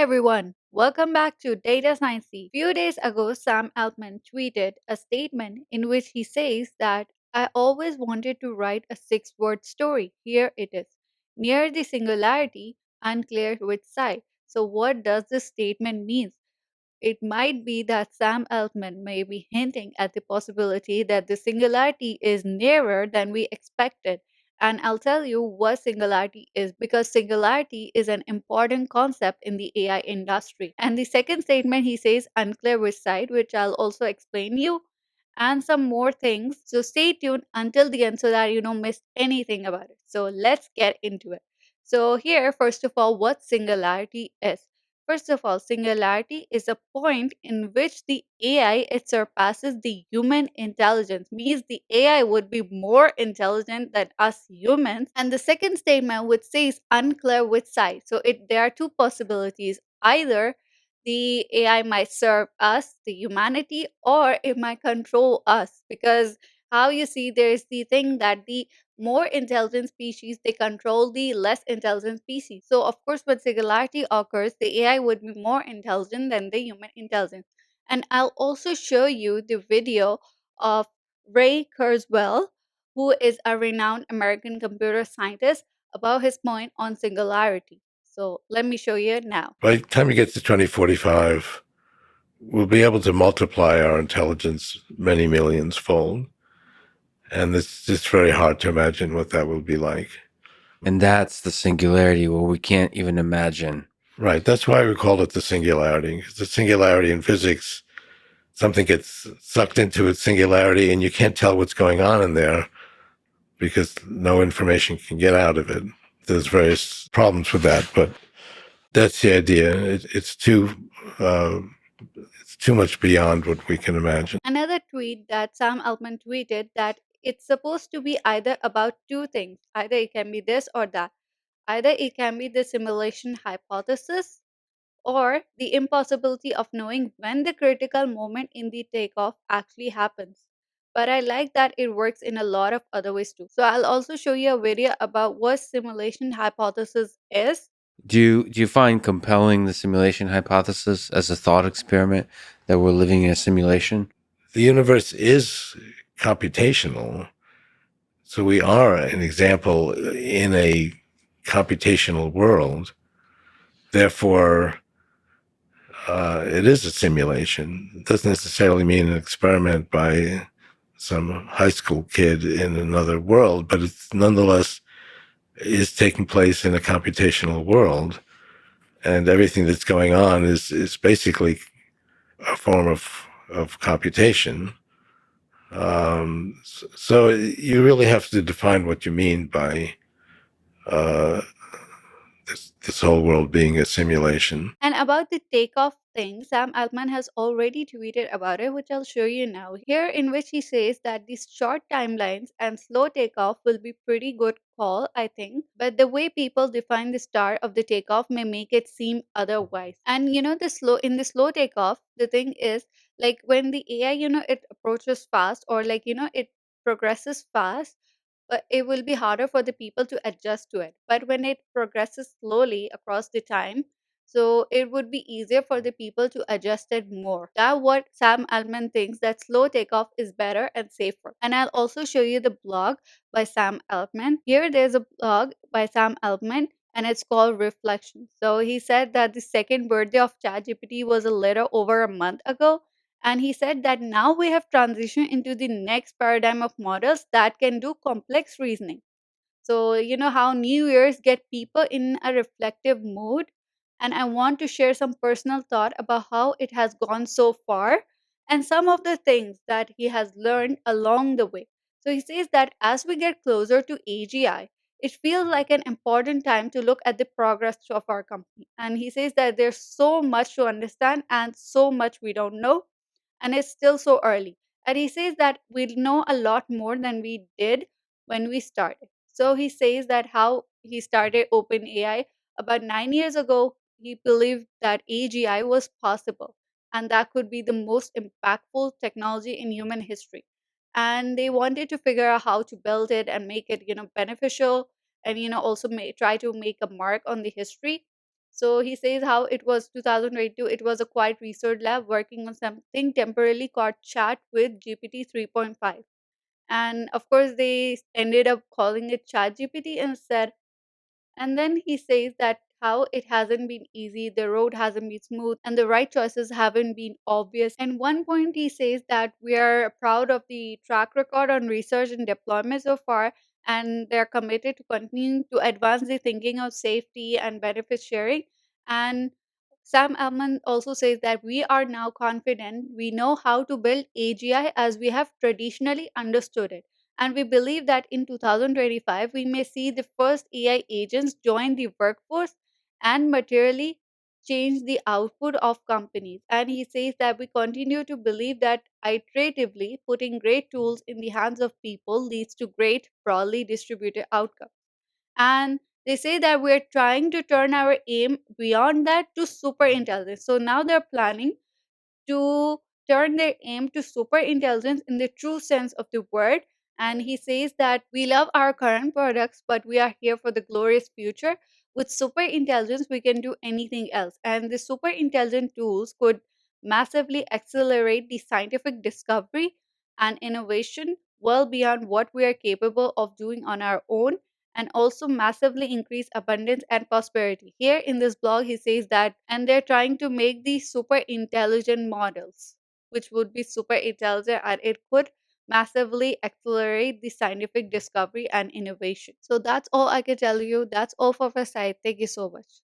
everyone, welcome back to Data Science. Few days ago, Sam Altman tweeted a statement in which he says that I always wanted to write a six-word story. Here it is. Near the singularity, unclear which side. So what does this statement mean? It might be that Sam Altman may be hinting at the possibility that the singularity is nearer than we expected. And I'll tell you what singularity is because singularity is an important concept in the AI industry. And the second statement he says unclear which side, which I'll also explain you, and some more things. So stay tuned until the end so that you don't miss anything about it. So let's get into it. So here, first of all, what singularity is. First of all, singularity is a point in which the AI it surpasses the human intelligence. Means the AI would be more intelligent than us humans. And the second statement which says unclear which side. So there are two possibilities. Either the AI might serve us, the humanity, or it might control us. Because how you see there's the thing that the more intelligent species they control the less intelligent species. So of course when singularity occurs, the AI would be more intelligent than the human intelligence. And I'll also show you the video of Ray Kurzweil, who is a renowned American computer scientist, about his point on singularity. So let me show you now. By the time we get to 2045, we'll be able to multiply our intelligence many millions fold. And it's just very hard to imagine what that will be like. And that's the singularity where we can't even imagine. Right. That's why we call it the singularity. Because the singularity in physics, something gets sucked into its singularity and you can't tell what's going on in there because no information can get out of it. There's various problems with that, but that's the idea. It's too much beyond what we can imagine. Another tweet that Sam Altman tweeted that it's supposed to be either about two things. Either it can be this or that. Either it can be the simulation hypothesis or the impossibility of knowing when the critical moment in the takeoff actually happens. But I like that it works in a lot of other ways too. So I'll also show you a video about what simulation hypothesis is. Do you find compelling the simulation hypothesis as a thought experiment that we're living in a simulation? The universe is computational. So we are an example in a computational world. Therefore, it is a simulation. It doesn't necessarily mean an experiment by some high school kid in another world, but it's nonetheless is taking place in a computational world. And everything that's going on is basically a form of computation. So you really have to define what you mean by uh, this whole world being a simulation. And about the takeoff thing, Sam Altman has already tweeted about it, which I'll show you now. Here, in which he says that these short timelines and slow takeoff will be pretty good call, I think. But the way people define the start of the takeoff may make it seem otherwise. And the slow takeoff, the thing is like when the AI, it approaches fast or it progresses fast, but it will be harder for the people to adjust to it. But when it progresses slowly across the time, so it would be easier for the people to adjust it more. That what Sam Altman thinks that slow takeoff is better and safer. And I'll also show you the blog by Sam Altman. Here there's a blog by Sam Altman and it's called Reflection. So he said that the second birthday of ChatGPT was a little over a month ago, and he said that now we have transitioned into the next paradigm of models that can do complex reasoning. So, you know how New Year's get people in a reflective mood? And I want to share some personal thought about how it has gone so far and some of the things that he has learned along the way. So, he says that as we get closer to AGI, it feels like an important time to look at the progress of our company. And he says that there's so much to understand and so much we don't know, and it's still so early. And he says that we know a lot more than we did when we started. So he says that how he started OpenAI about 9 years ago, he believed that AGI was possible and that could be the most impactful technology in human history. And they wanted to figure out how to build it and make it, beneficial and, also try to make a mark on the history. So he says how it was 2022, it was a quiet research lab working on something temporarily called chat with GPT 3.5. And of course, they ended up calling it Chat GPT instead. And then he says that how it hasn't been easy, the road hasn't been smooth, and the right choices haven't been obvious. And one point he says that we are proud of the track record on research and deployment so far, and they're committed to continuing to advance the thinking of safety and benefit sharing. And Sam Altman also says that we are now confident we know how to build AGI as we have traditionally understood it, and we believe that in 2025, we may see the first AI agents join the workforce and materially change the output of companies. And he says that we continue to believe that iteratively putting great tools in the hands of people leads to great, broadly distributed outcomes. And they say that we're trying to turn our aim beyond that to super intelligence. So now they're planning to turn their aim to super intelligence in the true sense of the word. And he says that we love our current products, but we are here for the glorious future. With super intelligence, we can do anything else. And the super intelligent tools could massively accelerate the scientific discovery and innovation well beyond what we are capable of doing on our own, and also massively increase abundance and prosperity. Here in this blog, he says that, and they're trying to make these super intelligent models, which would be super intelligent, and it could massively accelerate the scientific discovery and innovation. So that's all I can tell you. That's all for my side. Thank you so much.